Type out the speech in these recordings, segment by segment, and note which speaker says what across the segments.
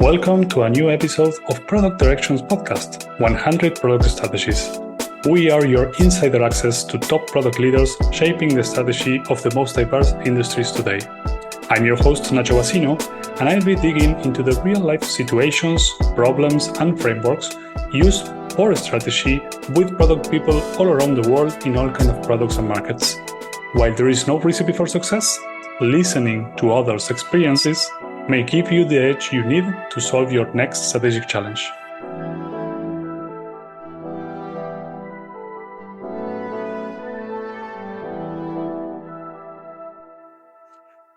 Speaker 1: Welcome to a new episode of Product Directions Podcast, 100 Product Strategies. We are your insider access to top product leaders shaping the strategy of the most diverse industries today. I'm your host, Nacho Basino, and I'll be digging into the real-life situations, problems, and frameworks used for strategy with product people all around the world in all kinds of products and markets. While there is no recipe for success, listening to others' experiences may give you the edge you need to solve your next strategic challenge.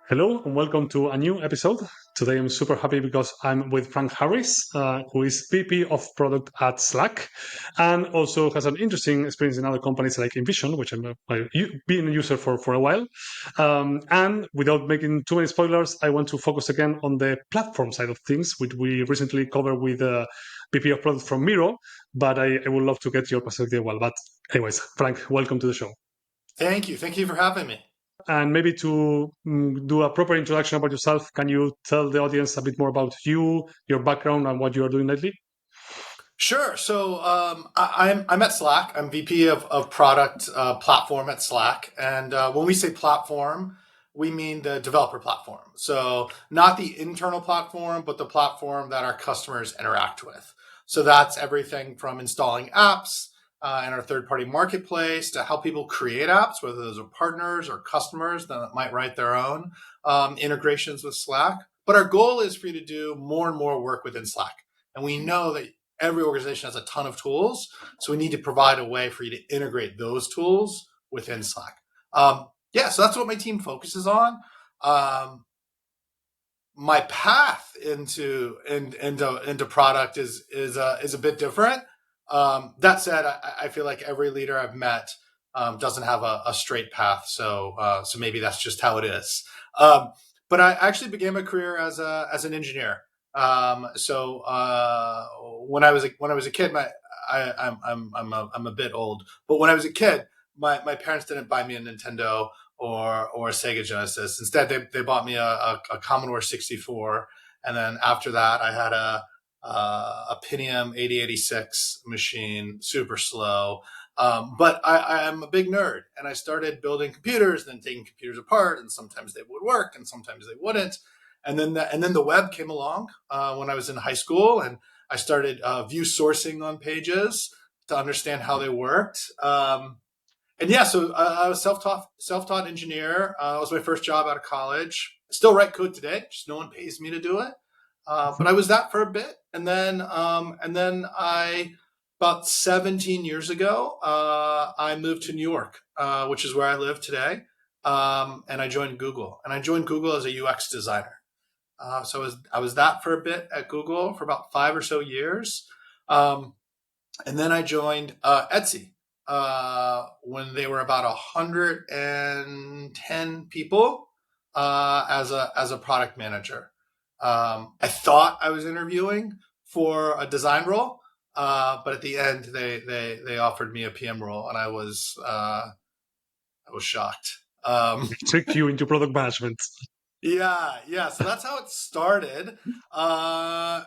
Speaker 1: Hello and welcome to a new episode. Today I'm super happy because I'm with Frank Harris, who is VP of Product at Slack, and also has an interesting experience in other companies like InVision, which I've been a user for a while. And without making too many spoilers, I want to focus again on the platform side of things, which we recently covered with VP of Product from Miro, but I would love to get your perspective as well. But anyways, Frank, welcome to the show.
Speaker 2: Thank you. Thank you for having me.
Speaker 1: And maybe to do a proper introduction about yourself, can you tell the audience a bit more about you, your background, and what you are doing lately?
Speaker 2: Sure. So I'm at Slack. I'm VP of Product Platform at Slack. And when we say platform, we mean the developer platform. So not the internal platform, but the platform that our customers interact with. So that's everything from installing apps in our third-party marketplace to help people create apps, whether those are partners or customers that might write their own integrations with Slack. But our goal is for you to do more and more work within Slack. And we know that every organization has a ton of tools, so we need to provide a way for you to integrate those tools within Slack. So that's what my team focuses on. My path into product is a bit different. That said, I feel like every leader I've met doesn't have a straight path, so maybe that's just how it is. But I actually began my career as an engineer. So when I was a kid, I'm a bit old, but when I was a kid, my parents didn't buy me a Nintendo or a Sega Genesis. Instead, they bought me a Commodore 64, and then after that, I had a Pentium 8086 machine, super slow. But I'm a big nerd, and I started building computers, and then taking computers apart, and sometimes they would work, and sometimes they wouldn't. And then the web came along when I was in high school, and I started view sourcing on pages to understand how they worked. So I was self-taught engineer. It was my first job out of college. I still write code today, just no one pays me to do it. But I was that for a bit, and then about 17 years ago, I moved to New York, which is where I live today, and I joined Google. And I joined Google as a UX designer. So I was that for a bit at Google for about 5 or so years, and then I joined Etsy when they were about 110 people as a product manager. I thought I was interviewing for a design role, but at the end they offered me a PM role, and I was shocked.
Speaker 1: Trick you into product management.
Speaker 2: Yeah. So that's how it started, and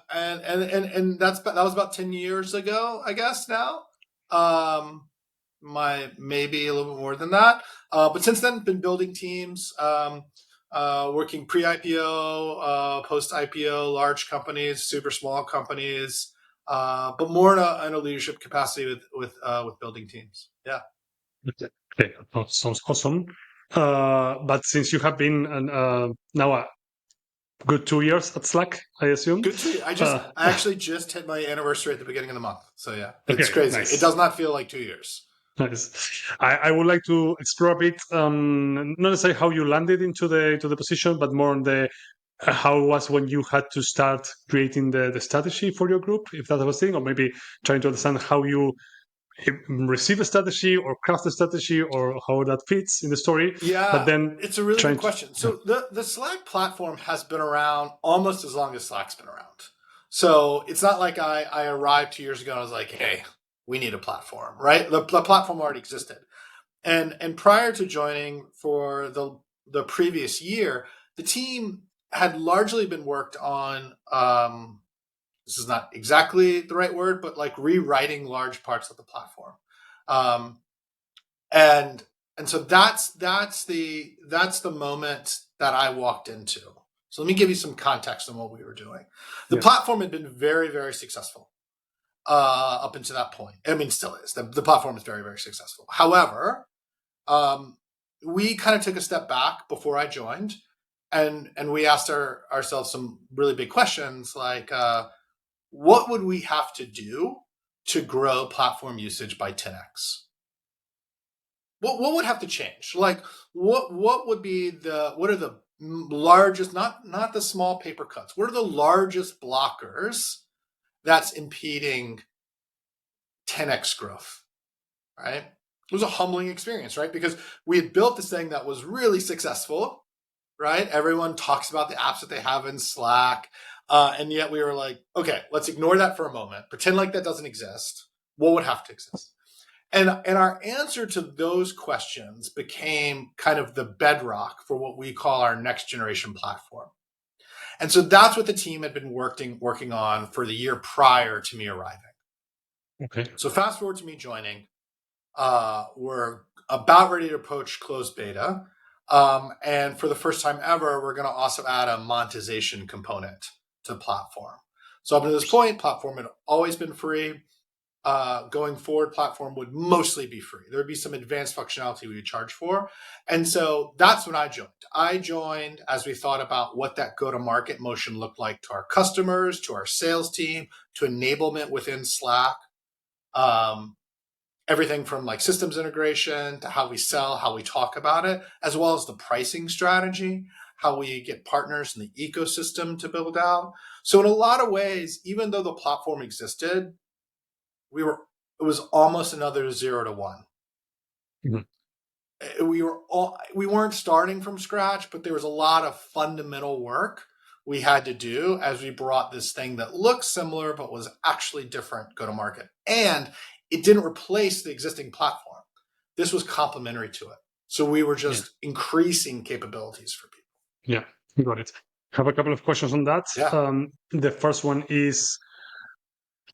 Speaker 2: that was about 10 years ago, I guess now. Maybe a little bit more than that. But since then, been building teams, working pre-IPO, post-IPO, large companies, super small companies, but more in a leadership capacity with building teams. Yeah.
Speaker 1: Okay, that sounds awesome. But since you have been now a good 2 years at Slack, I assume.
Speaker 2: Good to you. I actually just hit my anniversary at the beginning of the month. So yeah, it's
Speaker 1: Okay,
Speaker 2: crazy.
Speaker 1: nice.
Speaker 2: It does not feel like 2 years.
Speaker 1: Nice. I would like to explore a bit, not necessarily how you landed into the position, but more on the how it was when you had to start creating the strategy for your group, if that was a thing, or maybe trying to understand how you receive a strategy or craft a strategy or how that fits in the story.
Speaker 2: Yeah,
Speaker 1: But then
Speaker 2: it's a really good question. So the Slack platform has been around almost as long as Slack's been around. So it's not like I arrived 2 years ago and I was like, hey, we need a platform, right? The platform already existed. And prior to joining for the previous year, the team had largely been worked on this is not exactly the right word, but like rewriting large parts of the platform. Um, and and so that's the moment that I walked into. So let me give you some context on what we were doing. The
Speaker 1: Yeah.
Speaker 2: platform had been very, very successful up until that point. I mean, still is. The platform is very, very successful. However, we kind of took a step back before I joined, and we asked ourselves some really big questions like, what would we have to do to grow platform usage by 10x? What would have to change? Like, what would be what are the largest, not the small paper cuts, what are the largest blockers that's impeding 10x growth, right? It was a humbling experience, right? Because we had built this thing that was really successful, right? Everyone talks about the apps that they have in Slack. And yet we were like, okay, let's ignore that for a moment. Pretend like that doesn't exist. What would have to exist? And our answer to those questions became kind of the bedrock for what we call our next generation platform. And so that's what the team had been working on for the year prior to me arriving.
Speaker 1: Okay.
Speaker 2: So fast forward to me joining, we're about ready to approach closed beta. And for the first time ever, we're going to also add a monetization component to the platform. So up to this point, platform had always been free. Going forward, platform would mostly be free. There would be some advanced functionality we would charge for. And so that's when I joined. I joined as we thought about what that go-to-market motion looked like to our customers, to our sales team, to enablement within Slack. Everything from like systems integration to how we sell, how we talk about it, as well as the pricing strategy, how we get partners in the ecosystem to build out. So in a lot of ways, even though the platform existed, it was almost another 0 to 1. Mm-hmm. We weren't starting from scratch, but there was a lot of fundamental work we had to do as we brought this thing that looked similar but was actually different go to market. And it didn't replace the existing platform. This was complementary to it. So we were just increasing capabilities for people.
Speaker 1: Yeah, got it. I have a couple of questions on that.
Speaker 2: Yeah.
Speaker 1: The first one is,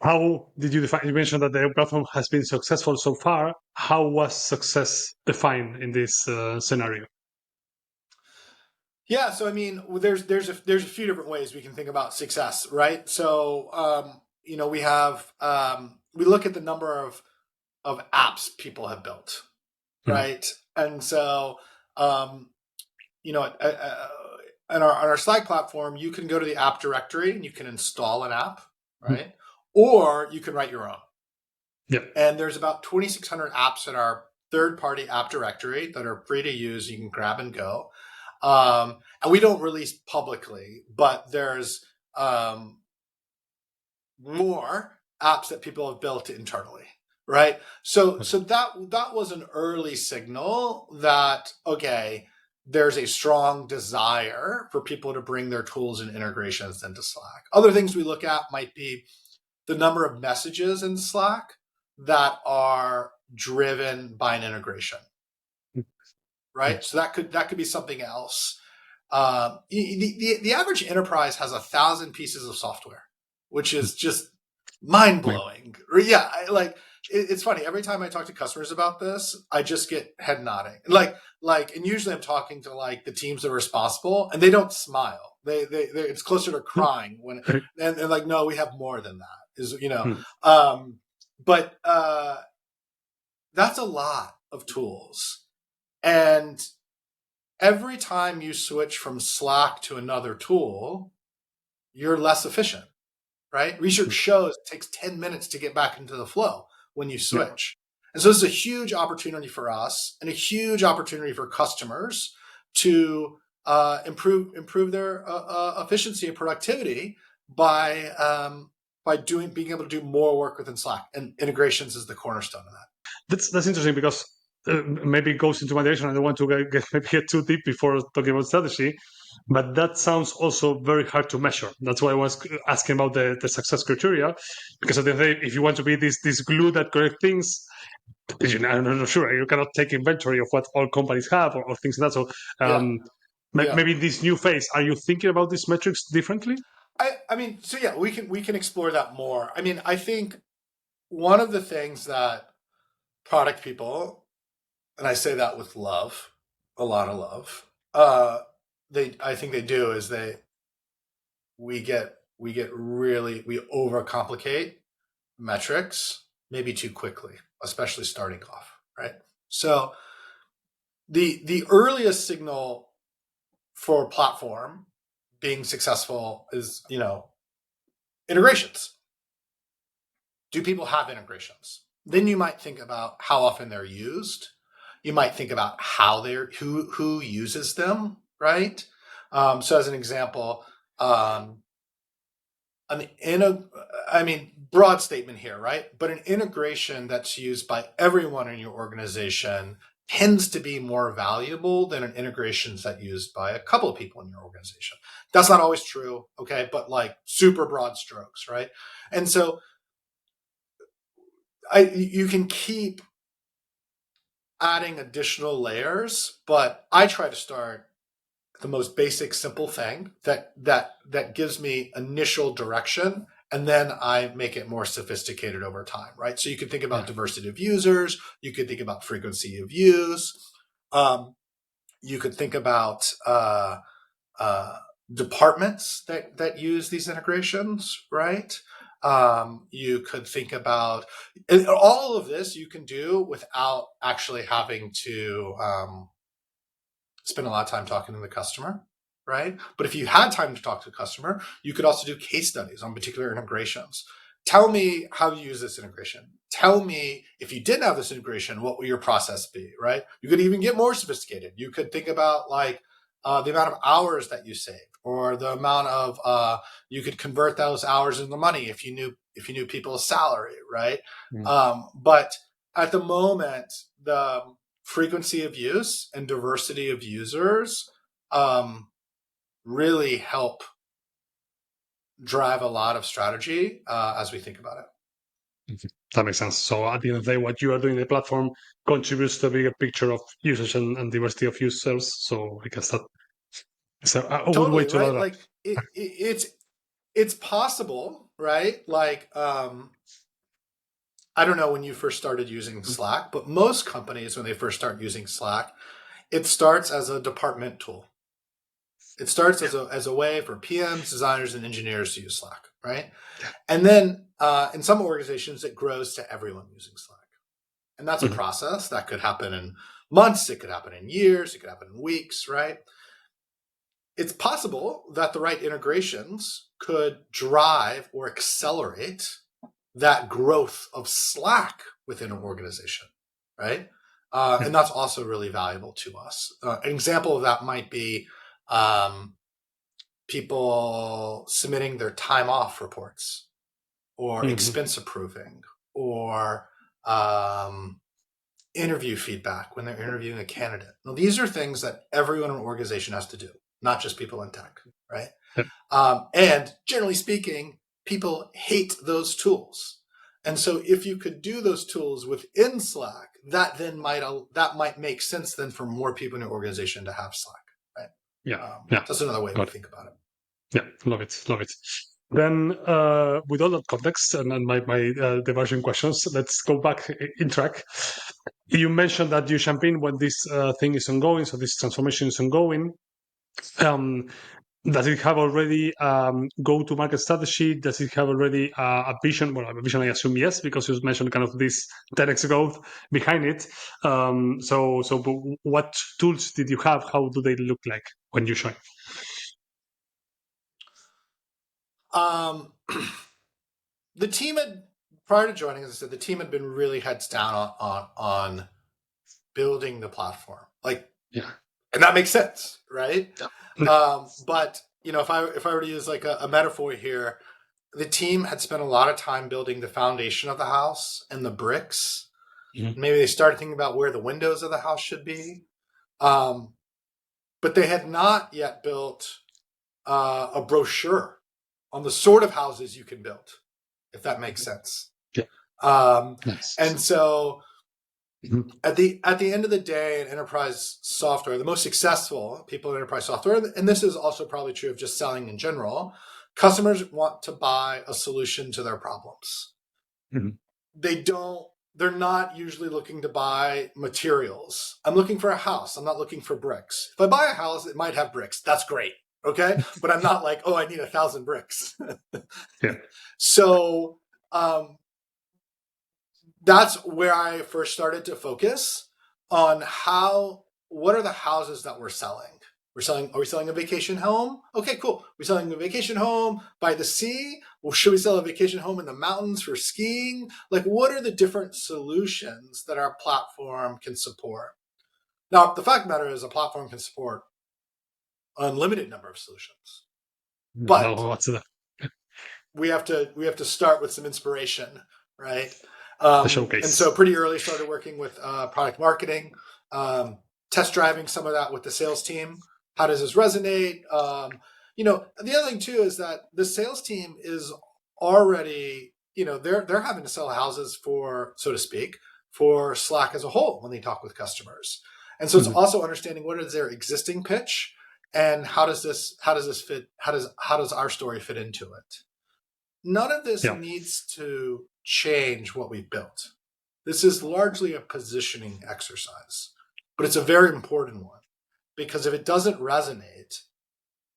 Speaker 1: how did you define? You mentioned that the platform has been successful so far. How was success defined in this scenario?
Speaker 2: Yeah, so I mean, there's a few different ways we can think about success, right? So we have we look at the number of apps people have built, right? And so on our Slack platform, you can go to the app directory and you can install an app, right? Or you can write your own.
Speaker 1: Yeah.
Speaker 2: And there's about 2,600 apps in our third-party app directory that are free to use. You can grab and go. And we don't release publicly, but there's more apps that people have built internally, right? So that was an early signal that, okay, there's a strong desire for people to bring their tools and integrations into Slack. Other things we look at might be the number of messages in Slack that are driven by an integration, right? So that could be something else. The average enterprise has 1,000 pieces of software, which is just mind blowing. Yeah, it's funny. Every time I talk to customers about this, I just get head nodding. And usually I'm talking to like the teams that are responsible, and they don't smile. It's closer to crying when, and like, no, we have more than that. But that's a lot of tools, and every time you switch from Slack to another tool, you're less efficient, right? Research shows it takes 10 minutes to get back into the flow when you switch. Yeah. And so this is a huge opportunity for us and a huge opportunity for customers to improve their efficiency and productivity by being able to do more work within Slack, and integrations is the cornerstone of that.
Speaker 1: That's interesting because maybe it goes into my direction. I don't want to get too deep before talking about strategy, but that sounds also very hard to measure. That's why I was asking about the success criteria, because at the end of the day, if you want to be this glue that corrects things, I'm not sure, you cannot take inventory of what all companies have or things like that. So maybe this new phase, are you thinking about these metrics differently?
Speaker 2: I mean, so yeah, we can explore that more. I mean, I think one of the things that product people, and I say that with love, a lot of love, they I think they do is we overcomplicate metrics maybe too quickly, especially starting off, right? So the earliest signal for a platform being successful is, integrations. Do people have integrations? Then you might think about how often they're used. You might think about how they're who uses them, right? So as an example, um, I mean, broad statement here, right? But an integration that's used by everyone in your organization tends to be more valuable than an integration that's used by a couple of people in your organization. That's not always true, okay? But like super broad strokes, right? And so you can keep adding additional layers, but I try to start the most basic, simple thing that gives me initial direction, and then I make it more sophisticated over time, right? So you could think about
Speaker 1: Yeah.
Speaker 2: diversity of users, you could think about frequency of use, you could think about uh, departments that use these integrations, right? You could think about all of this. You can do without actually having to spend a lot of time talking to the customer, right? But if you had time to talk to the customer, you could also do case studies on particular integrations. Tell me how you use this integration. Tell me if you didn't have this integration, what would your process be, right? You could even get more sophisticated. You could think about like the amount of hours that you save, or the amount of you could convert those hours into money if you knew people's salary, right?
Speaker 1: Mm.
Speaker 2: But at the moment, the frequency of use and diversity of users um, really help drive a lot of strategy as we think about it.
Speaker 1: Mhm. That makes sense. So at the end of the day, what you are doing in the platform contributes to a bigger picture of usage and diversity of users. So I guess that is a good way
Speaker 2: Totally
Speaker 1: to load
Speaker 2: right.
Speaker 1: up.
Speaker 2: Like it's possible, right? Like I don't know when you first started using Slack, but most companies when they first start using Slack, it starts as a department tool. It starts as a way for PMs, designers, and engineers to use Slack, right?
Speaker 1: Yeah.
Speaker 2: And then in some organizations, it grows to everyone using Slack. And that's a
Speaker 1: Mhm.
Speaker 2: process that could happen in months, it could happen in years, it could happen in weeks, right? It's possible that the right integrations could drive or accelerate that growth of Slack within an organization, right?
Speaker 1: Yeah.
Speaker 2: And that's also really valuable to us. An example of that might be um, people submitting their time off reports, or
Speaker 1: Mhm.
Speaker 2: expense approving, or um, interview feedback when they're interviewing a candidate. Now, these are things that everyone in an organization has to do, not just people in tech, right?
Speaker 1: Yeah.
Speaker 2: And generally speaking, people hate those tools. And so if you could do those tools within Slack, that might make sense then for more people in your organization to have Slack, right?
Speaker 1: Yeah. Yeah.
Speaker 2: That's another way we
Speaker 1: Got it.
Speaker 2: think about it.
Speaker 1: Yeah. Love it. Love it. Then, with all that context and my diversion questions, let's go back in track. You mentioned that you champagne when this thing is ongoing, so this transformation is ongoing. Um, Does it have already go-to-market strategy? Does it have already a vision? Well, a vision, I assume yes, because you mentioned kind of this 10x growth behind it. But what tools did you have? How do they look like when you joined?
Speaker 2: Um, the team had prior to joining, as I said, the team had been really heads down on building the platform, like,
Speaker 1: Yeah.
Speaker 2: and that makes sense, right?
Speaker 1: Yeah.
Speaker 2: But if I were to use like a metaphor here, the team had spent a lot of time building the foundation of the house and the bricks.
Speaker 1: Mhm.
Speaker 2: Maybe they started thinking about where the windows of the house should be, um, but they had not yet built a brochure on the sort of houses you can build, if that makes sense.
Speaker 1: Yeah.
Speaker 2: Um,
Speaker 1: Nice.
Speaker 2: and so
Speaker 1: Mhm.
Speaker 2: at the end of the day, in enterprise software, the most successful people in enterprise software, and this is also probably true of just selling in general, Customers want to buy a solution to their problems. They're not usually looking to buy materials. I'm looking for a house. I'm not looking for bricks. If I buy a house, it might have bricks. That's great. Okay. But I'm not like, oh, I need 1,000 bricks.
Speaker 1: Yeah.
Speaker 2: So that's where I first started to focus on what are the houses that we're selling? Are we selling a vacation home? Okay, cool. We're selling a vacation home by the sea. Well, should we sell a vacation home in the mountains for skiing? Like, what are the different solutions that our platform can support? Now, the fact of the matter is a platform can support an unlimited number of solutions, but
Speaker 1: What's that?
Speaker 2: we have to start with some inspiration, right?
Speaker 1: The showcase.
Speaker 2: And so pretty early started working with product marketing, test driving some of that with the sales team. How does this resonate? The other thing too is that the sales team is already, they're having to sell houses for, so to speak, for Slack as a whole when they talk with customers. And so it's also understanding what is their existing pitch and how does this fit? How does our story fit into it? None of this needs to change what we built. This is largely a positioning exercise, but it's a very important one because if it doesn't resonate,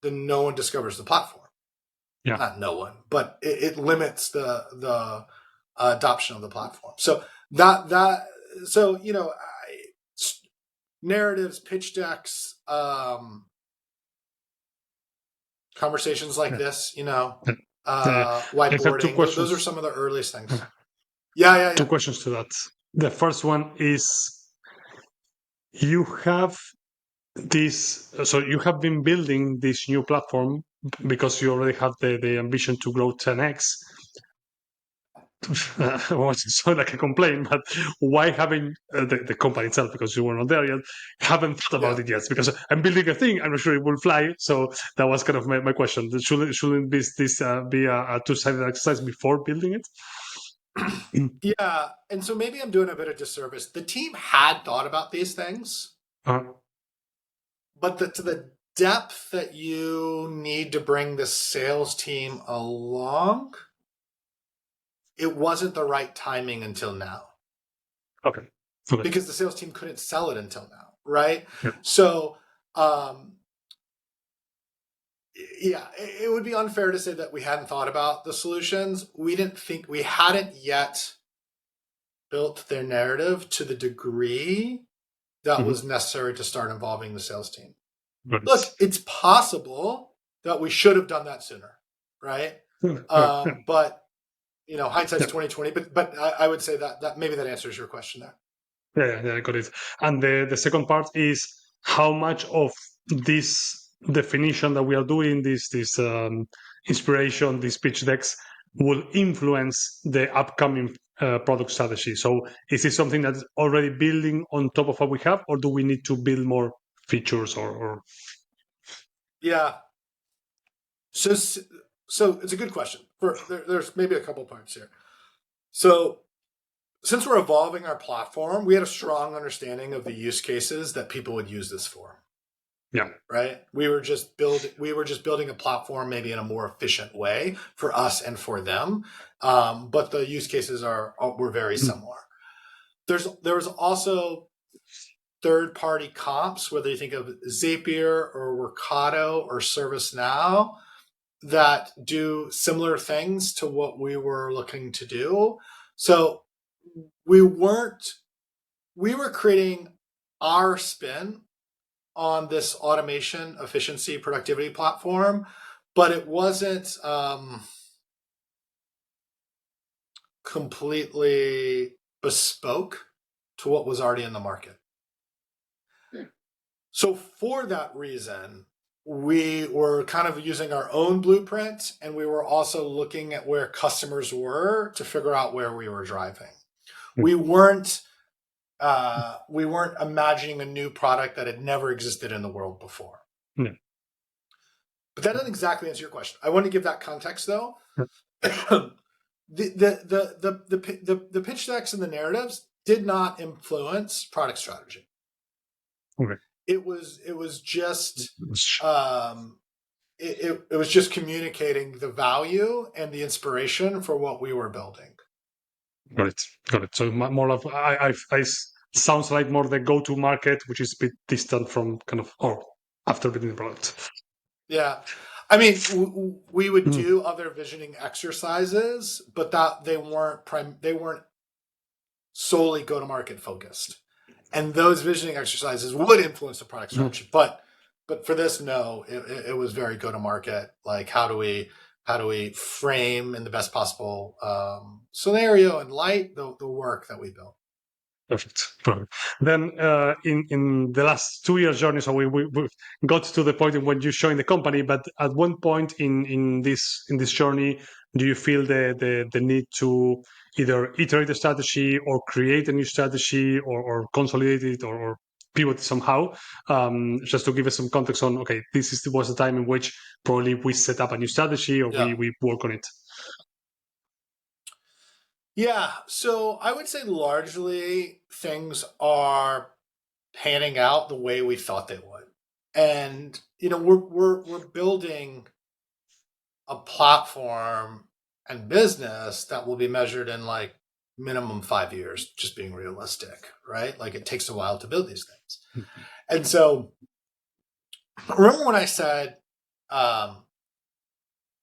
Speaker 2: then no one discovers the platform.
Speaker 1: Yeah.
Speaker 2: Not no one, but it limits the adoption of the platform. So narratives, pitch decks, conversations like this, whiteboarding. Those are some of the earliest things. Yeah.
Speaker 1: Two questions to that. The first one is you have so you have been building this new platform because you already have the ambition to grow 10x. It won't sound like a complaint, but why haven't the company itself, because you were not there yet, haven't thought about it yet? Because I'm building a thing, I'm not sure it will fly. So that was kind of my question. Shouldn't this be a two-sided exercise before building it?
Speaker 2: Yeah, and so maybe I'm doing a bit of disservice. The team had thought about these things, but to the depth that you need to bring the sales team along, it wasn't the right timing until now.
Speaker 1: Okay.
Speaker 2: Because the sales team couldn't sell it until now, right?
Speaker 1: Yeah.
Speaker 2: So, it would be unfair to say that we hadn't thought about the solutions. We hadn't yet built their narrative to the degree that was necessary to start involving the sales team. Look, it's possible that we should have done that sooner, right? But hindsight's 2020. But I would say that maybe that answers your question there.
Speaker 1: Yeah, I got it. And the second part is how much of this definition that we are doing, this inspiration, these pitch decks, will influence the upcoming product strategy. So is this something that's already building on top of what we have, or do we need to build more features or?
Speaker 2: Yeah. So it's a good question. There's maybe a couple parts here. So since we're evolving our platform, we had a strong understanding of the use cases that people would use this for.
Speaker 1: Yeah.
Speaker 2: Right. We were just building a platform maybe in a more efficient way for us and for them. But the use cases were very similar. There was also third-party comps, whether you think of Zapier or Workato or ServiceNow, that do similar things to what we were looking to do. So we were creating our spin on this automation, efficiency, productivity platform, but it wasn't completely bespoke to what was already in the market. So for that reason, we were kind of using our own blueprint, and we were also looking at where customers were to figure out where we were driving. We weren't imagining a new product that had never existed in the world before.
Speaker 1: Yeah.
Speaker 2: But that doesn't exactly answer your question. I want to give that context though. The pitch decks and the narratives did not influence product strategy.
Speaker 1: Okay.
Speaker 2: It was just it was just communicating the value and the inspiration for what we were building.
Speaker 1: Got it. Got it. So more of sounds like more the go-to market, which is a bit distant from kind of or after building the product.
Speaker 2: Yeah. I mean, we would
Speaker 1: Mm.
Speaker 2: do other visioning exercises, but that they weren't solely go to market focused. And those visioning exercises would influence the product
Speaker 1: Mm.
Speaker 2: strategy. But for this, no, it was very go to market. Like how do we frame in the best possible scenario and light the work that we built.
Speaker 1: Perfect. Perfect. Then, in the last 2 years journey, so we got to the point in when you joined the company. But at one point in this journey, do you feel the need to either iterate the strategy or create a new strategy or consolidate it or pivot somehow? Just to give us some context on, okay, was the time in which probably we set up a new strategy or
Speaker 2: Yeah.
Speaker 1: we work on it.
Speaker 2: Yeah. So I would say largely things are panning out the way we thought they would. And we're building a platform and business that will be measured in like minimum 5 years, just being realistic, right? Like it takes a while to build these things. And so remember when I said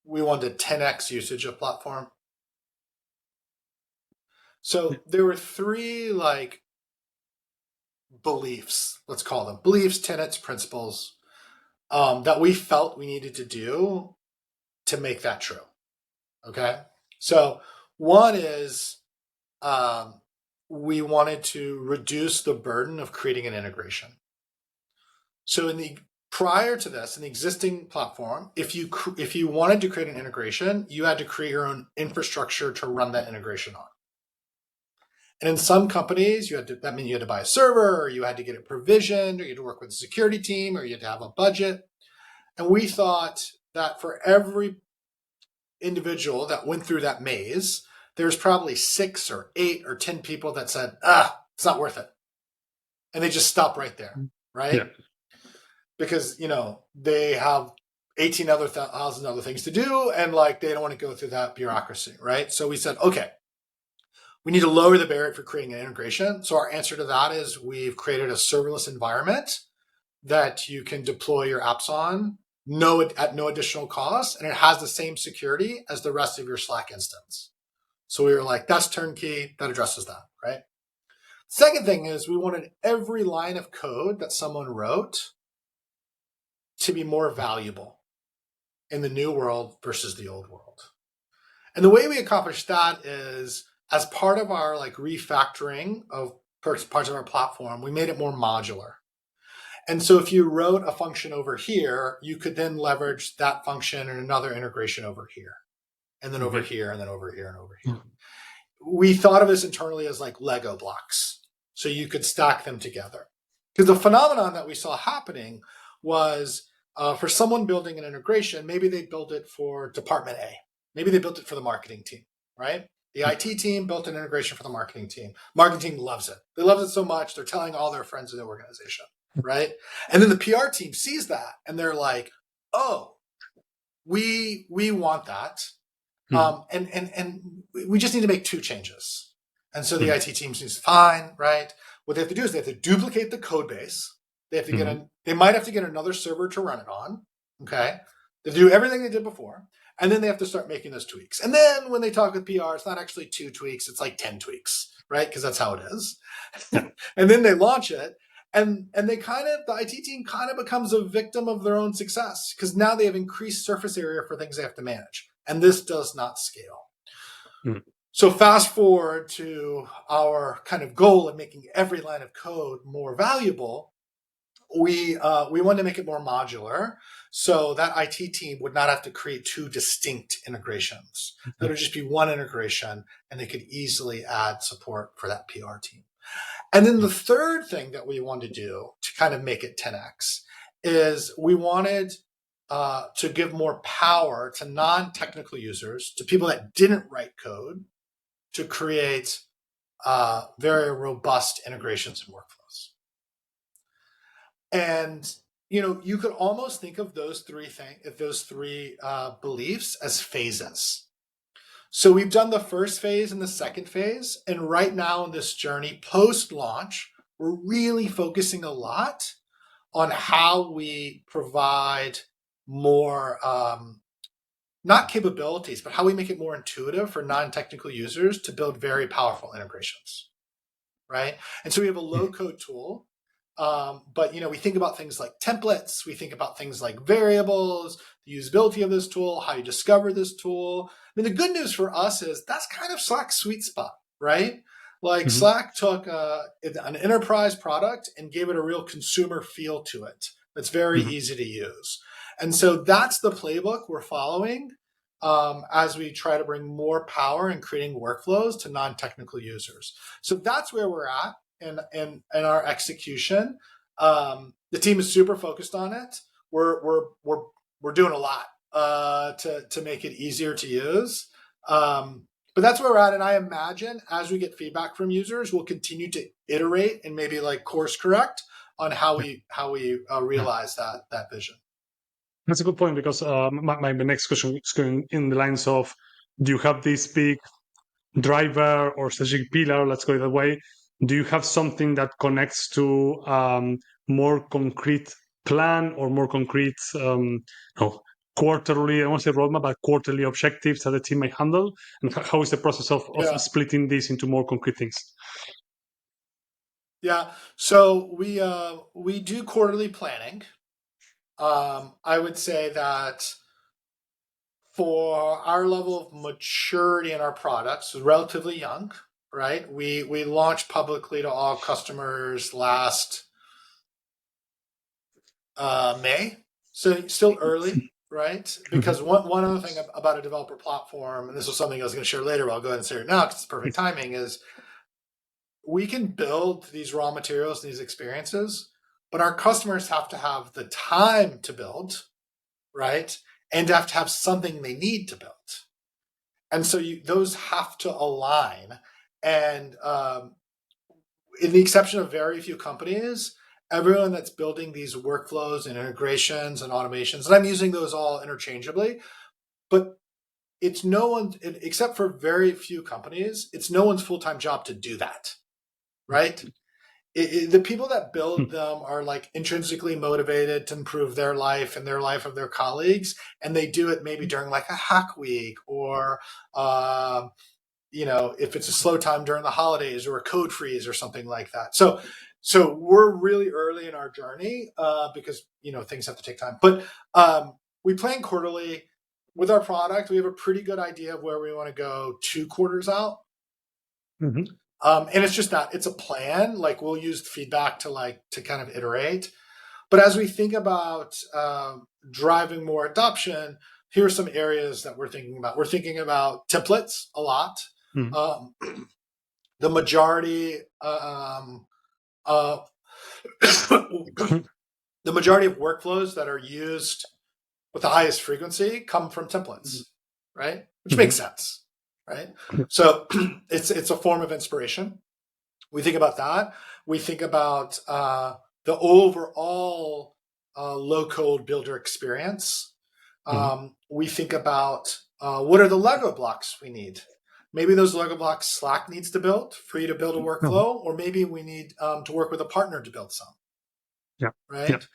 Speaker 2: we wanted 10x usage of platform? So there were three like beliefs, let's call them beliefs, tenets, principles, that we felt we needed to do to make that true. Okay. So one is we wanted to reduce the burden of creating an integration. So prior to this, in the existing platform, if you wanted to create an integration, you had to create your own infrastructure to run that integration on. And in some companies, that means you had to buy a server, or you had to get it provisioned, or you had to work with the security team, or you had to have a budget. And we thought that for every individual that went through that maze, there's probably 6 or 8 or 10 people that said, it's not worth it. And they just stop right there, right?
Speaker 1: Yeah.
Speaker 2: Because, they have 18,000 other things to do, and like they don't want to go through that bureaucracy, right? So we said, okay, we need to lower the barrier for creating an integration. So our answer to that is we've created a serverless environment that you can deploy your apps on at no additional cost, and it has the same security as the rest of your Slack instance. So we were like, that's turnkey, that addresses that, right? Second thing is we wanted every line of code that someone wrote to be more valuable in the new world versus the old world. And the way we accomplished that is as part of our like refactoring of parts of our platform, we made it more modular. And so if you wrote a function over here, you could then leverage that function in another integration over here, and then over here, and then over here, and over here. We thought of this internally as like Lego blocks. So you could stack them together. Because the phenomenon that we saw happening was for someone building an integration, maybe they built it for department A. Maybe they built it for the marketing team, right? The IT team built an integration for the marketing team. Marketing team loves it. They love it so much, they're telling all their friends in the organization, right? And then the PR team sees that and they're like, oh, we want that. And we just need to make 2 changes. And so the IT team seems fine, right? What they have to do is they have to duplicate the code base. They have to they might have to get another server to run it on. Okay. They do everything they did before. And then they have to start making those tweaks. And then when they talk with PR, it's not actually 2 tweaks, it's like 10 tweaks, right? Because that's how it is. And then they launch it. And the IT team kind of becomes a victim of their own success because now they have increased surface area for things they have to manage. And this does not scale. So fast forward to our kind of goal of making every line of code more valuable. We wanted to make it more modular so that IT team would not have to create 2 distinct integrations. That would just be one integration, and they could easily add support for that PR team. And then the third thing that we wanted to do to kind of make it 10x is we wanted to give more power to non-technical users, to people that didn't write code, to create very robust integrations and workflows. And you could almost think of those three beliefs as phases. So we've done the first phase and the second phase, and right now in this journey post-launch, we're really focusing a lot on how we provide more, not capabilities, but how we make it more intuitive for non-technical users to build very powerful integrations, right? And so we have a low-code tool, but we think about things like templates, we think about things like variables, the usability of this tool, how you discover this tool. I mean, the good news for us is that's kind of Slack's sweet spot, right? Like Slack took an enterprise product and gave it a real consumer feel to it. That's very easy to use. And so that's the playbook we're following as we try to bring more power in creating workflows to non-technical users. So that's where we're at in our execution. The team is super focused on it. We're doing a lot to make it easier to use. But that's where we're at. And I imagine as we get feedback from users, we'll continue to iterate and maybe like course correct on how we realize that vision.
Speaker 1: That's a good point, because my next question is going in the lines of, do you have this big driver or strategic pillar, let's call it that way? Do you have something that connects to more concrete plan or more concrete quarterly, I won't say roadmap, but quarterly objectives that the team may handle? And how is the process of splitting this into more concrete things?
Speaker 2: Yeah, so we do quarterly planning. I would say that for our level of maturity in our products, relatively young, right? We launched publicly to all customers last May, so still early, right? Because one other thing about a developer platform, and this was something I was going to share later, but I'll go ahead and say it now because it's perfect timing, is we can build these raw materials and these experiences, but our customers have to have the time to build, right? And have to have something they need to build. And so those have to align. And in the exception of very few companies, everyone that's building these workflows and integrations and automations, and I'm using those all interchangeably, but it's no one, except for very few companies, it's no one's full-time job to do that, right? The people that build them are like intrinsically motivated to improve their life and their life of their colleagues, and they do it maybe during like a hack week or if it's a slow time during the holidays or a code freeze or something like that. So we're really early in our journey because things have to take time. But we plan quarterly with our product. We have a pretty good idea of where we want to go 2 quarters out. And it's just that it's a plan. Like we'll use feedback to kind of iterate. But as we think about driving more adoption, here are some areas that we're thinking about. We're thinking about templates a lot. The majority of workflows that are used with the highest frequency come from templates, right? Which makes sense. Right. So it's a form of inspiration. We think about that. We think about the overall low-code builder experience. We think about what are the Lego blocks we need. Maybe those Lego blocks Slack needs to build for you to build a workflow, or maybe we need to work with a partner to build some.
Speaker 1: Yeah.
Speaker 2: Right.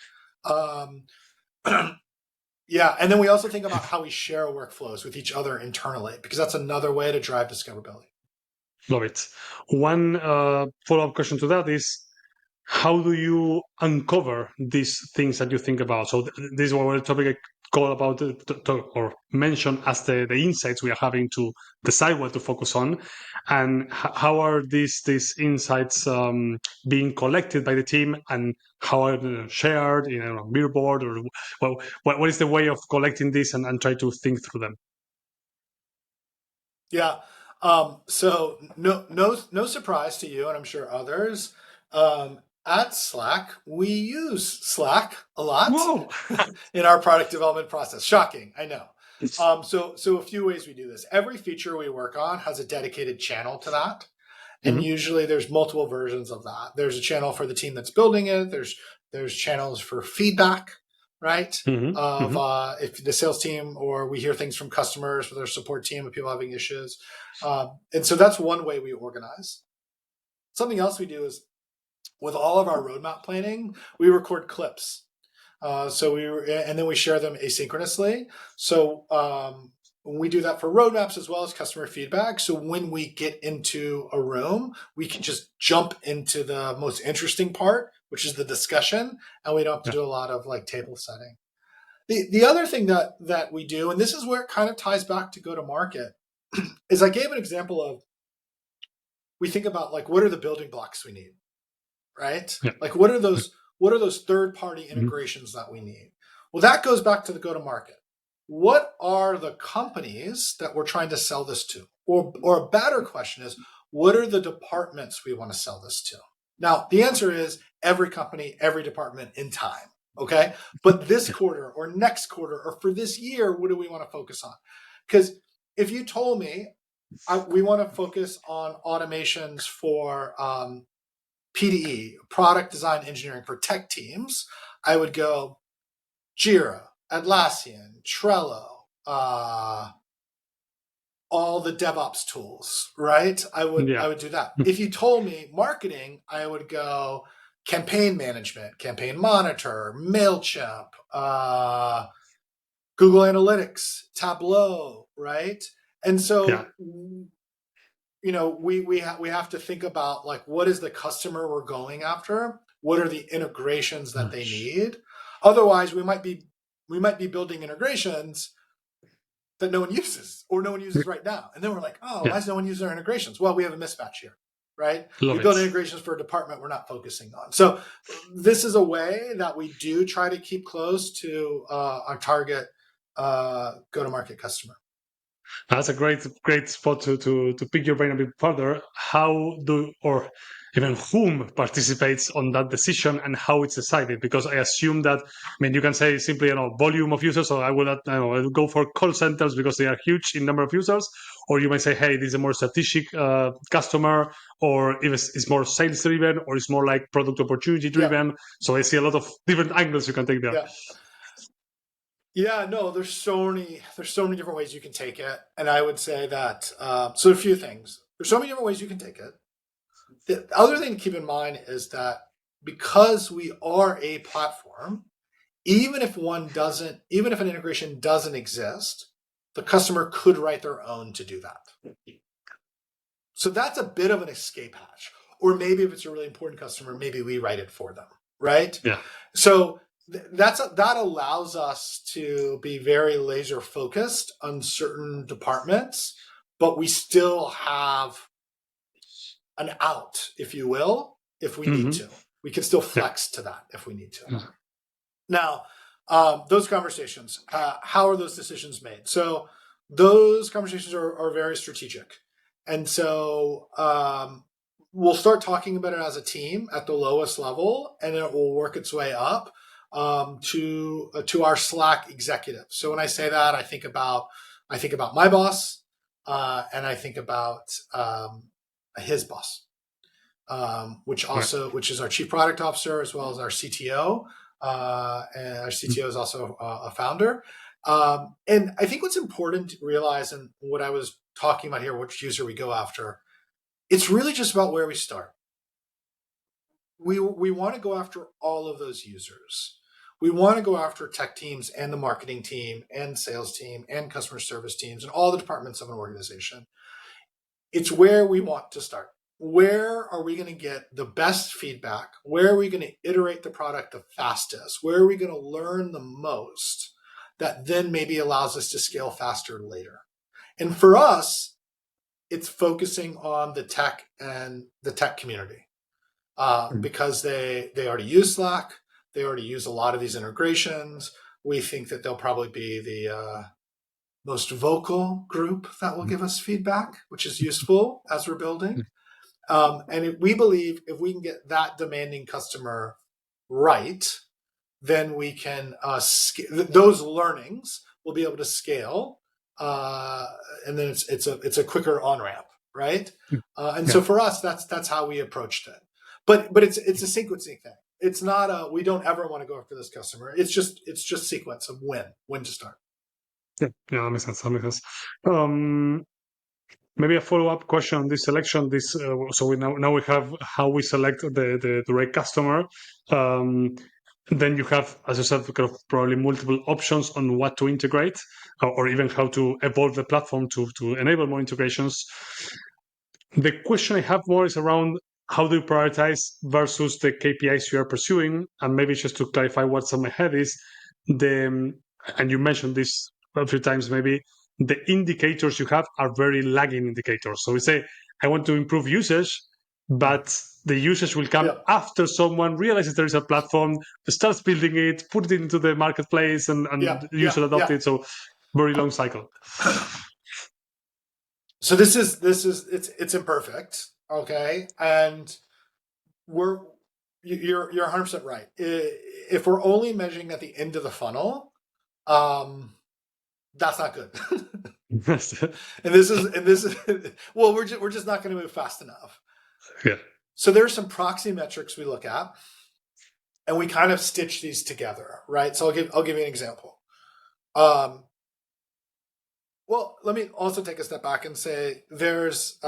Speaker 2: Yeah, and then we also think about how we share workflows with each other internally, because that's another way to drive discoverability.
Speaker 1: Love it. One follow-up question to that is, how do you uncover these things that you think about? So this is what topic I call about or mention as the insights we are having to decide what to focus on, and how are these insights being collected by the team, and how are they shared in a beer board, or what is the way of collecting this and try to think through them?
Speaker 2: Yeah. So no surprise to you, and I'm sure others. At Slack, we use Slack a lot in our product development process. Shocking, I know. So a few ways we do this. Every feature we work on has a dedicated channel to that. And usually there's multiple versions of that. There's a channel for the team that's building it. There's There's channels for feedback, right? Of
Speaker 1: Mm-hmm.
Speaker 2: if the sales team or we hear things from customers with our support team of people having issues. And so that's one way we organize. Something else we do is with all of our roadmap planning, we record clips. And then we share them asynchronously. So we do that for roadmaps as well as customer feedback. So when we get into a room, we can just jump into the most interesting part, which is the discussion, and we don't have to do a lot of like table setting. The other thing that we do, and this is where it kind of ties back to go to market, is I gave an example of we think about like what are the building blocks we need, right?
Speaker 1: Yeah.
Speaker 2: Like what are those third-party integrations that we need? Well, that goes back to the go-to-market. What are the companies that we're trying to sell this to? Or a better question is, what are the departments we want to sell this to? Now, the answer is every company, every department in time, okay? But this quarter or next quarter or for this year, what do we want to focus on? Because if you told me we want to focus on automations for PDE, product design engineering for tech teams, I would go Jira, Atlassian, Trello, all the DevOps tools, right? I would do that. If you told me marketing, I would go campaign management, campaign monitor, MailChimp, Google Analytics, Tableau, right? And so we have to think about like what is the customer we're going after? What are the integrations that they need? Otherwise, we might be building integrations that no one uses or no one uses right now. And then we're like, oh, why is no one using our integrations? Well, we have a mismatch here, right? We build integrations for a department we're not focusing on. So this is a way that we do try to keep close to our target go-to-market customer.
Speaker 1: That's a great spot to pick your brain a bit further. How do or even whom participates on that decision and how it's decided? Because I assume that, you can say simply, volume of users, or I will go for call centers because they are huge in number of users, or you might say, hey, this is a more strategic customer, or if it's more sales driven, or it's more like product opportunity driven. Yeah. So I see a lot of different angles you can take there.
Speaker 2: Yeah. Yeah, no, there's so many different ways you can take it. And I would say that, so a few things. There's so many different ways you can take it. The other thing to keep in mind is that because we are a platform, even if an integration doesn't exist, the customer could write their own to do that. So that's a bit of an escape hatch. Or maybe if it's a really important customer, maybe we write it for them, right?
Speaker 1: Yeah.
Speaker 2: So that allows us to be very laser focused on certain departments, but we still have an out, if you will, if we need to. We can still flex to that if we need to. Now, those conversations, how are those decisions made? So those conversations are very strategic. And so we'll start talking about it as a team at the lowest level, and it will work its way up to our Slack executive. So when I say that, I think about my boss, and I think about his boss, which is our chief product officer as well as our CTO. And our CTO is also a founder. And I think what's important to realize, and what I was talking about here, which user we go after, it's really just about where we start. We want to go after all of those users. We want to go after tech teams and the marketing team and sales team and customer service teams and all the departments of an organization. It's where we want to start. Where are we going to get the best feedback? Where are we going to iterate the product the fastest? Where are we going to learn the most that then maybe allows us to scale faster later? And for us, it's focusing on the tech and the tech community because they already use Slack. They already use a lot of these integrations. We think that they'll probably be the most vocal group that will give us feedback, which is useful as we're building. And we believe if we can get that demanding customer right, then we can those learnings will be able to scale, and then it's a quicker on ramp, right? So for us, that's how we approached it. But it's a sequencing thing. it's not a we don't ever want to go after this customer. It's just sequence of when to start.
Speaker 1: Yeah, that makes sense. That makes sense. Maybe a follow-up question on this selection. So now we have how we select the right customer. Um, then you have, as you said, kind of probably multiple options on what to integrate, or even how to evolve the platform to enable more integrations. The question I have more is around how do you prioritize versus the KPIs you are pursuing, and maybe just to clarify what's on my head is the and you mentioned this a few times, maybe the indicators you have are very lagging indicators. So we say, I want to improve usage, but the usage will come
Speaker 2: Yeah,
Speaker 1: after someone realizes there is a platform, starts building it, put it into the marketplace, and
Speaker 2: yeah,
Speaker 1: user
Speaker 2: yeah,
Speaker 1: adopt
Speaker 2: yeah.
Speaker 1: it. So very long cycle.
Speaker 2: So it's imperfect, okay, and we're you're 100% right. If we're only measuring at the end of the funnel, that's not good. and this is well, we're just not going to move fast enough.
Speaker 1: Yeah.
Speaker 2: So there's some proxy metrics we look at, and we kind of stitch these together, right? So I'll give you an example. Well, let me also take a step back and say there's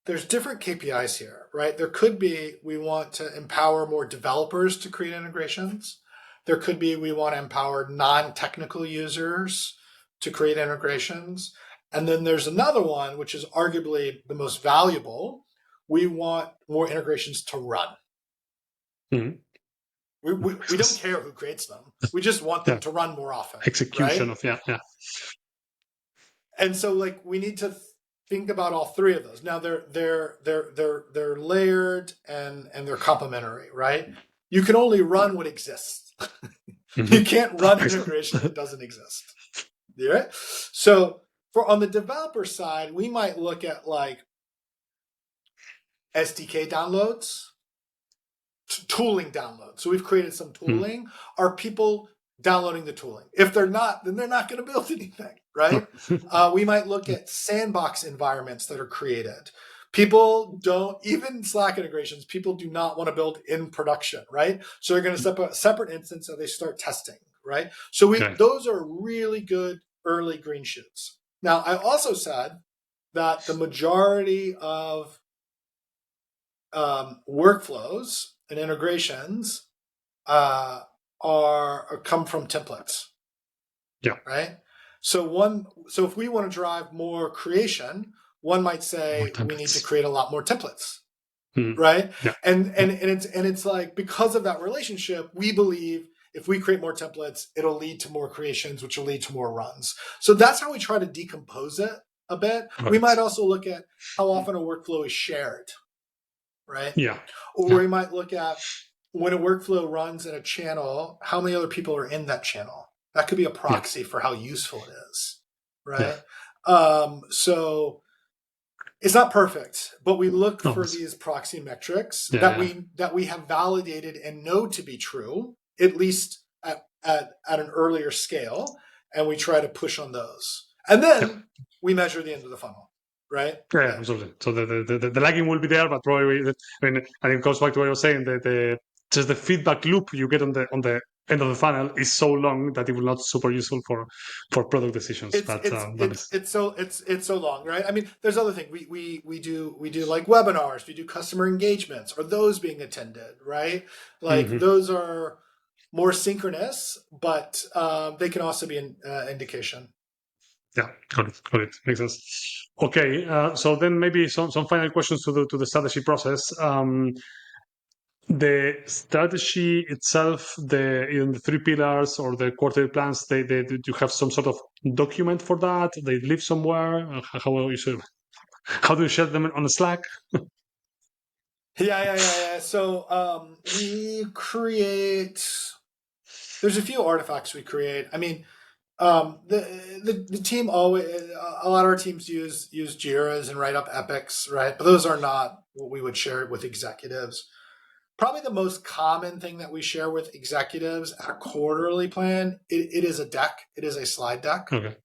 Speaker 2: different KPIs here, right? There could be we want to empower more developers to create integrations. There could be we want to empower non-technical users to create integrations. And then there's another one, which is arguably the most valuable. We want more integrations to run.
Speaker 1: Mm-hmm.
Speaker 2: We don't care who creates them. We just want them
Speaker 1: Yeah.
Speaker 2: to run more often,
Speaker 1: Execution
Speaker 2: right?
Speaker 1: of yeah.
Speaker 2: And so like we need to think about all three of those. Now they're layered and they're complementary, right? You can only run what exists.
Speaker 1: Mm-hmm.
Speaker 2: You can't run integration that doesn't exist. Yeah. So for on the developer side, we might look at like SDK downloads, tooling downloads. So we've created some tooling. Are people downloading the tooling? If they're not, then they're not going to build anything, right? We might look at sandbox environments that are created. People don't, even Slack integrations, people do not want to build in production, right? So they're going to set up a separate instance so they start testing, right? So those are really good early green shoots. Now, I also said that the majority of workflows and integrations are come from templates.
Speaker 1: Yeah.
Speaker 2: Right. So if we want to drive more creation, one might say we need to create a lot more templates. Right.
Speaker 1: Yeah.
Speaker 2: And it's like because of that relationship, we believe if we create more templates, it'll lead to more creations, which will lead to more runs. So that's how we try to decompose it a bit. Right. We might also look at how often a workflow is shared. Right.
Speaker 1: Yeah.
Speaker 2: Or we might look at when a workflow runs in a channel, how many other people are in that channel? That could be a proxy for how useful it is, right? So it's not perfect, but we look for these proxy metrics that we have validated and know to be true, at least at an earlier scale, and we try to push on those. And then we measure the end of the funnel. Right?
Speaker 1: Yeah, absolutely. So the lagging will be there, but probably, and it goes back to what I was saying, just the feedback loop you get on the end of the funnel is so long that it will not super useful for product decisions.
Speaker 2: It's so long, right? I mean, there's other things we do like webinars, we do customer engagements. Are those being attended, right? Like those are more synchronous, but they can also be an indication.
Speaker 1: Yeah, got it. Makes sense. Okay, so then maybe some final questions to the strategy process. The strategy itself, in the three pillars or the quarterly plans, they do you have some sort of document for that? They live somewhere. How do you share them on Slack?
Speaker 2: Yeah. So we create. There's a few artifacts we create. I mean, the team always a lot of our teams use Jiras and write up epics, right? But those are not what we would share with executives. Probably the most common thing that we share with executives at a quarterly plan, it is a deck. It is a slide deck.
Speaker 1: Okay.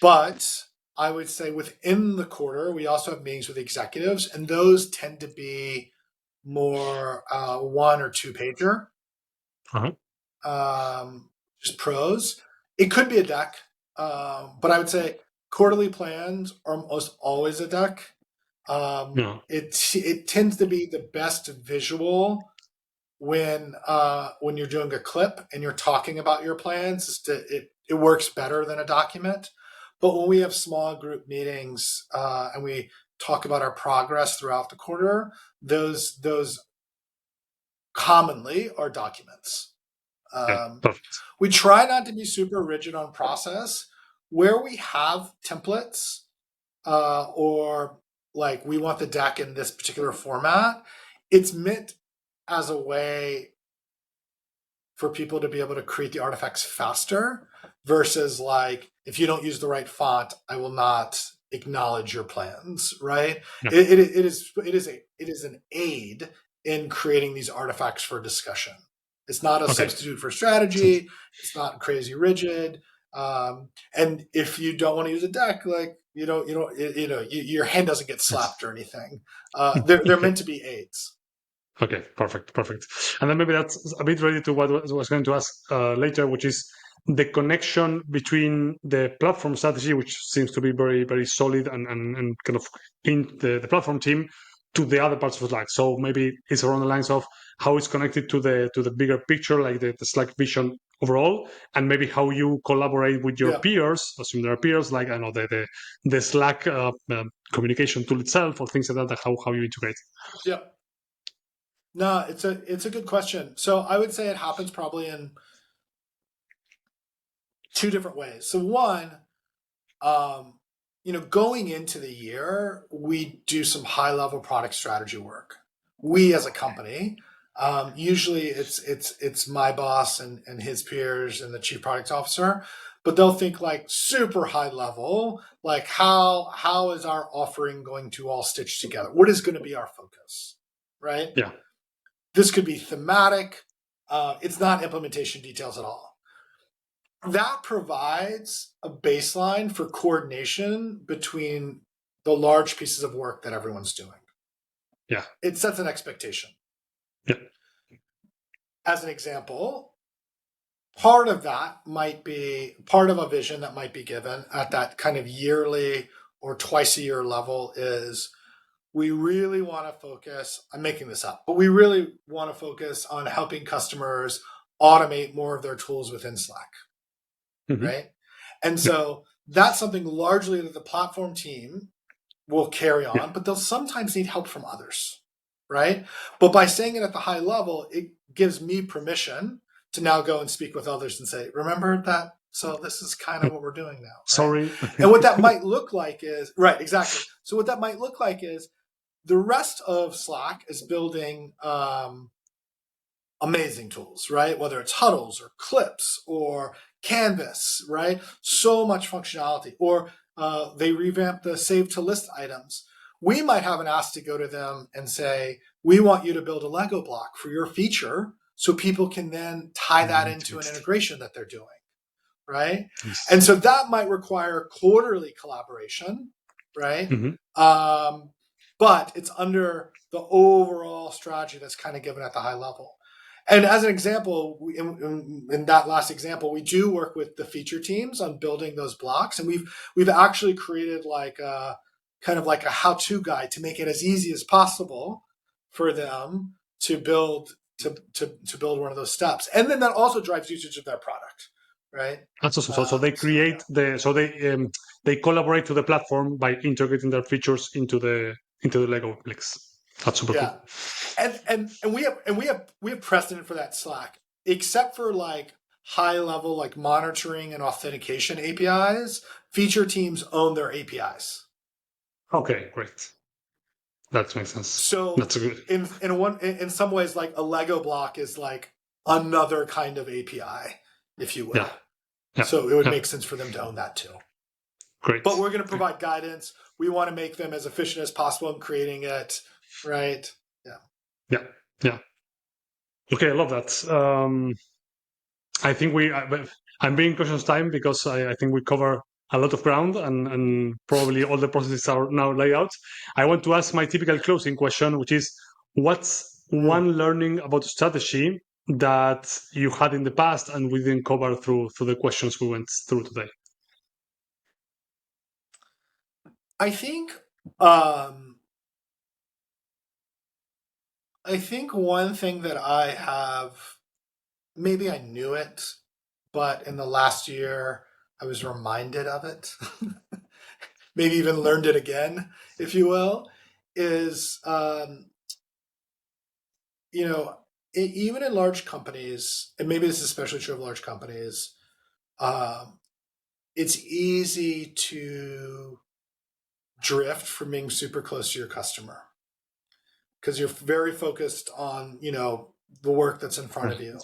Speaker 2: But I would say within the quarter, we also have meetings with executives, and those tend to be more one or two pager,
Speaker 1: Uh-huh.
Speaker 2: just pros. It could be a deck, but I would say quarterly plans are almost always a deck.
Speaker 1: Yeah.
Speaker 2: It tends to be the best visual when you're doing a clip and you're talking about your plans. It works better than a document. But when we have small group meetings and we talk about our progress throughout the quarter, those commonly are documents.
Speaker 1: Yeah.
Speaker 2: Um,
Speaker 1: Perfect.
Speaker 2: we try not to be super rigid on process. Where we have templates or like we want the deck in this particular format, it's meant as a way for people to be able to create the artifacts faster versus like if you don't use the right font, I will not acknowledge your plans, right?
Speaker 1: Yeah.
Speaker 2: It is an aid in creating these artifacts for discussion. It's not a
Speaker 1: Okay.
Speaker 2: substitute for
Speaker 1: Sense.
Speaker 2: strategy. It's not crazy rigid. And if you don't want to use a deck, like your hand doesn't get
Speaker 1: Yes.
Speaker 2: slapped or anything. They're
Speaker 1: Okay.
Speaker 2: meant to be aids.
Speaker 1: Okay, perfect, perfect. And then maybe that's a bit related to what I was going to ask later, which is the connection between the platform strategy, which seems to be very, very solid and kind of in the platform team, to the other parts of Slack. So maybe it's around the lines of how it's connected to the bigger picture, like the Slack vision overall, and maybe how you collaborate with your
Speaker 2: Yeah,
Speaker 1: peers, assume there are peers, like I know the Slack communication tool itself or things like that, how you integrate.
Speaker 2: yeah. No, it's a good question. So I would say it happens probably in two different ways. So one, um, going into the year, we do some high level product strategy work. We as a company, usually it's my boss and his peers and the chief product officer, but they'll think like super high level, like how is our offering going to all stitch together? What is going to be our focus, right?
Speaker 1: Yeah.
Speaker 2: This could be thematic. It's not implementation details at all. That provides a baseline for coordination between the large pieces of work that everyone's doing.
Speaker 1: Yeah.
Speaker 2: It sets an expectation.
Speaker 1: Yeah.
Speaker 2: As an example, part of that might be part of a vision that might be given at that kind of yearly or twice a year level is we really want to focus, I'm making this up, but we really want to focus on helping customers automate more of their tools within Slack,
Speaker 1: Hmm.
Speaker 2: right? And
Speaker 1: Yeah.
Speaker 2: so that's something largely that the platform team will carry
Speaker 1: Yeah.
Speaker 2: on, but they'll sometimes need help from others, right? But by saying it at the high level, it gives me permission to now go and speak with others and say, remember that? So this is kind of what we're doing now, right?
Speaker 1: Sorry.
Speaker 2: And what that might look like is, right, exactly. So what that might look like is the rest of Slack is building amazing tools, right? Whether it's huddles or clips or Canvas, right? So much functionality. Or they revamp the save to list items. We might have an ask to go to them and say, we want you to build a Lego block for your feature so people can then tie that into an integration that they're doing, right? And
Speaker 1: Yes.
Speaker 2: so that might require quarterly collaboration, right?
Speaker 1: Hmm.
Speaker 2: But it's under the overall strategy that's kind of given at the high level. And as an example, in that last example, we do work with the feature teams on building those blocks, and we've actually created like a kind of like a how-to guide to make it as easy as possible for them to build to build one of those steps, and then that also drives usage of their product, right?
Speaker 1: That's awesome. So they
Speaker 2: So
Speaker 1: create they collaborate to the platform by integrating their features into the Lego Plex. That's super
Speaker 2: yeah,
Speaker 1: cool.
Speaker 2: and we have precedent for that Slack, except for like high level like monitoring and authentication APIs. Feature teams own their APIs.
Speaker 1: Okay, great. That makes sense.
Speaker 2: So
Speaker 1: That's a good.
Speaker 2: in some ways, like a Lego block is like another kind of API, if you
Speaker 1: Yeah.
Speaker 2: will.
Speaker 1: Yeah.
Speaker 2: So it would
Speaker 1: Yeah.
Speaker 2: make sense for them to own that too.
Speaker 1: Great.
Speaker 2: But we're going to provide guidance. We want to make them as efficient as possible in creating it, right? Yeah.
Speaker 1: Yeah. Yeah. Okay, I love that. I think I'm being cautious time because I think we cover a lot of ground, and probably all the processes are now laid out. I want to ask my typical closing question, which is, what's one learning about strategy that you had in the past and we didn't cover through the questions we went through today?
Speaker 2: I think one thing that I have, maybe I knew it, but in the last year I was reminded of it, maybe even learned it again, if you will, is even in large companies, and maybe this is especially true of large companies, um, it's easy to drift from being super close to your customer because you're very focused on the work that's in front of you.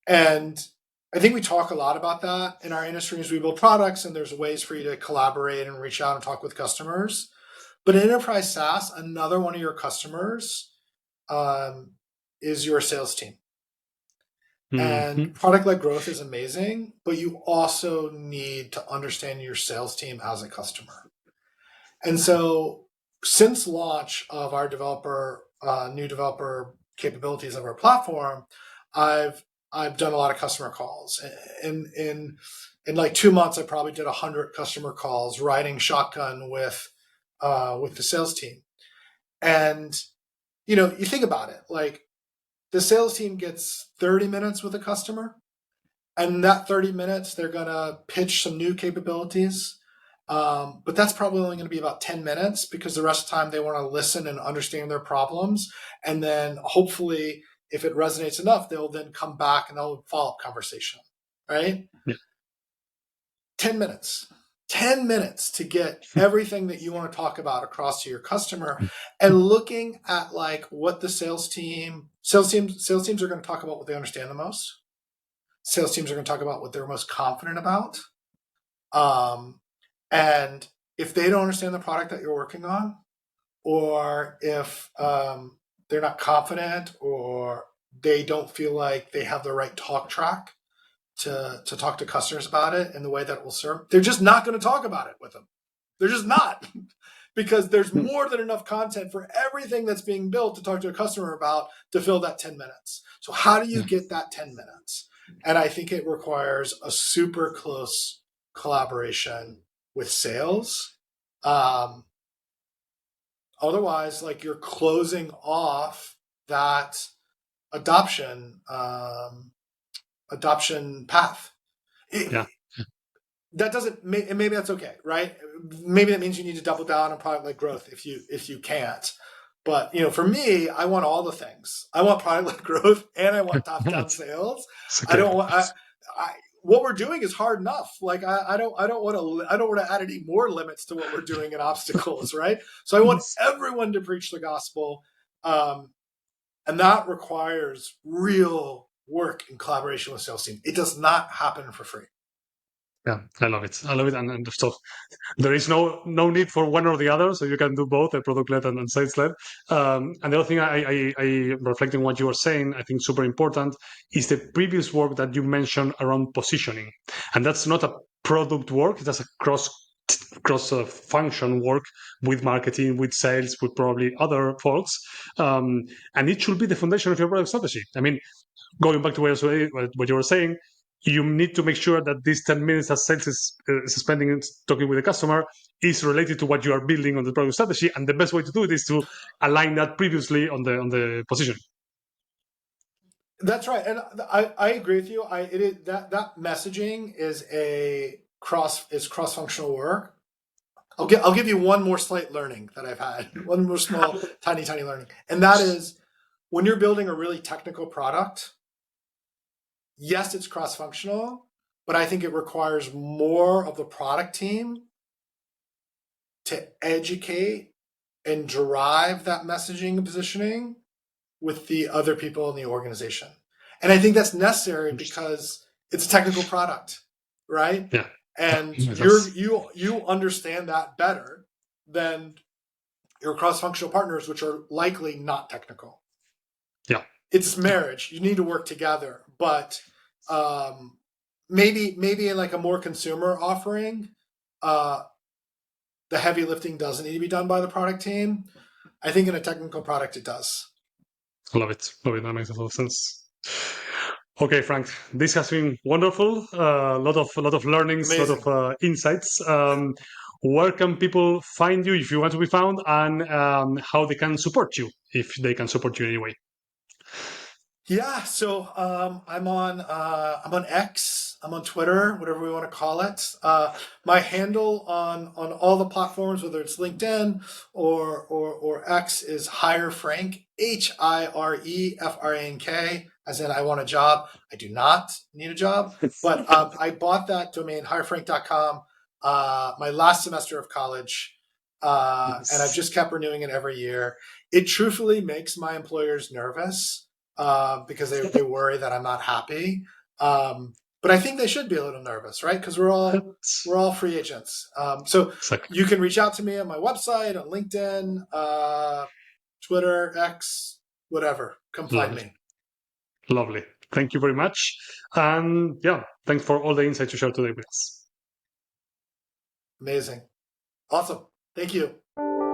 Speaker 2: And I think we talk a lot about that in our industry as we build products, and there's ways for you to collaborate and reach out and talk with customers. But in enterprise SaaS, another one of your customers is your sales team. And product-led growth is amazing, but you also need to understand your sales team as a customer. And so since launch of our new developer capabilities of our platform, I've done a lot of customer calls. In like 2 months, I probably did 100 customer calls, riding shotgun with the sales team. And you think about it, like the sales team gets 30 minutes with a customer, and that 30 minutes they're gonna pitch some new capabilities. But that's probably only going to be about 10 minutes because the rest of the time they want to listen and understand their problems. And then hopefully, if it resonates enough, they'll then come back and they'll follow up conversation, right?
Speaker 1: Yeah.
Speaker 2: 10 minutes. 10 minutes to get everything that you want to talk about across to your customer, and looking at like what the sales teams are going to talk about what they understand the most. Sales teams are going to talk about what they're most confident about. And if they don't understand the product that you're working on, or if they're not confident, or they don't feel like they have the right talk track to talk to customers about it in the way that it will serve, they're just not going to talk about it with them. They're just not, because there's more than enough content for everything that's being built to talk to a customer about to fill that 10 minutes. So how do you get that 10 minutes? And I think it requires a super close collaboration with sales. Otherwise, like, you're closing off that adoption path. That doesn't, maybe that's okay, right? Maybe that means you need to double down on product-led growth if you can't. But for me, I want all the things. I want product-led growth and I want top-down sales. Okay. I don't want. What we're doing is hard enough. Like I don't want to add any more limits to what we're doing and obstacles, right? So I want everyone to preach the gospel, and that requires real work in collaboration with sales team. It does not happen for free.
Speaker 1: Yeah, I love it. And so there is no need for one or the other, so you can do both, product-led and sales-led. And the other thing I reflecting what you were saying, I think super important, is the previous work that you mentioned around positioning. And that's not a product work, that's a cross function work with marketing, with sales, with probably other folks. And it should be the foundation of your product strategy. I mean, going back to what you were saying, you need to make sure that these 10 minutes that sales is spending talking with the customer is related to what you are building on the product strategy. And the best way to do it is to align that previously on the position.
Speaker 2: That's right. And I agree with you. That messaging is cross-functional work. I'll give you one more slight learning that I've had, one more small, tiny learning. And that is, when you're building a really technical product, yes, it's cross-functional, but I think it requires more of the product team to educate and drive that messaging and positioning with the other people in the organization. And I think that's necessary because it's a technical product, right?
Speaker 1: Yeah.
Speaker 2: And you understand that better than your cross-functional partners, which are likely not technical.
Speaker 1: Yeah.
Speaker 2: It's marriage. You need to work together, but maybe in like a more consumer offering, the heavy lifting doesn't need to be done by the product team. I think in a technical product, it does.
Speaker 1: Love it. Love it. That makes a lot of sense. Okay, Frank, this has been wonderful. A lot of learnings, a lot
Speaker 2: Amazing.
Speaker 1: of insights. Where can people find you if you want to be found, and how they can support you if they can support you in any way?
Speaker 2: Yeah, so I'm on X, I'm on Twitter, whatever we want to call it. My handle on all the platforms, whether it's LinkedIn or X, is Hire Frank, HireFrank, as in I want a job. I do not need a job, but I bought that domain hirefrank.com my last semester of college, and I've just kept renewing it every year. It truthfully makes my employers nervous because they worry that I'm not happy. But I think they should be a little nervous, right? Because we're all free agents. So
Speaker 1: Exactly.
Speaker 2: you can reach out to me on my website, on LinkedIn, Twitter, X, whatever. Come find
Speaker 1: Lovely.
Speaker 2: me.
Speaker 1: Lovely. Thank you very much. And yeah, thanks for all the insights you shared today with us.
Speaker 2: Amazing. Awesome. Thank you.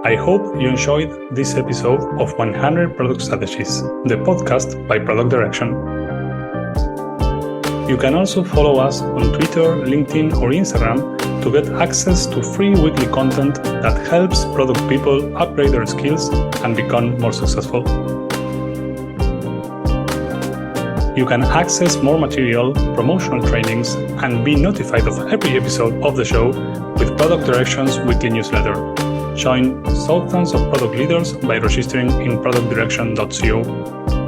Speaker 1: I hope you enjoyed this episode of 100 Product Strategies, the podcast by Product Direction. You can also follow us on Twitter, LinkedIn, or Instagram to get access to free weekly content that helps product people upgrade their skills and become more successful. You can access more material, promotional trainings, and be notified of every episode of the show with Product Direction's weekly newsletter. Join thousands of product leaders by registering in productdirection.co.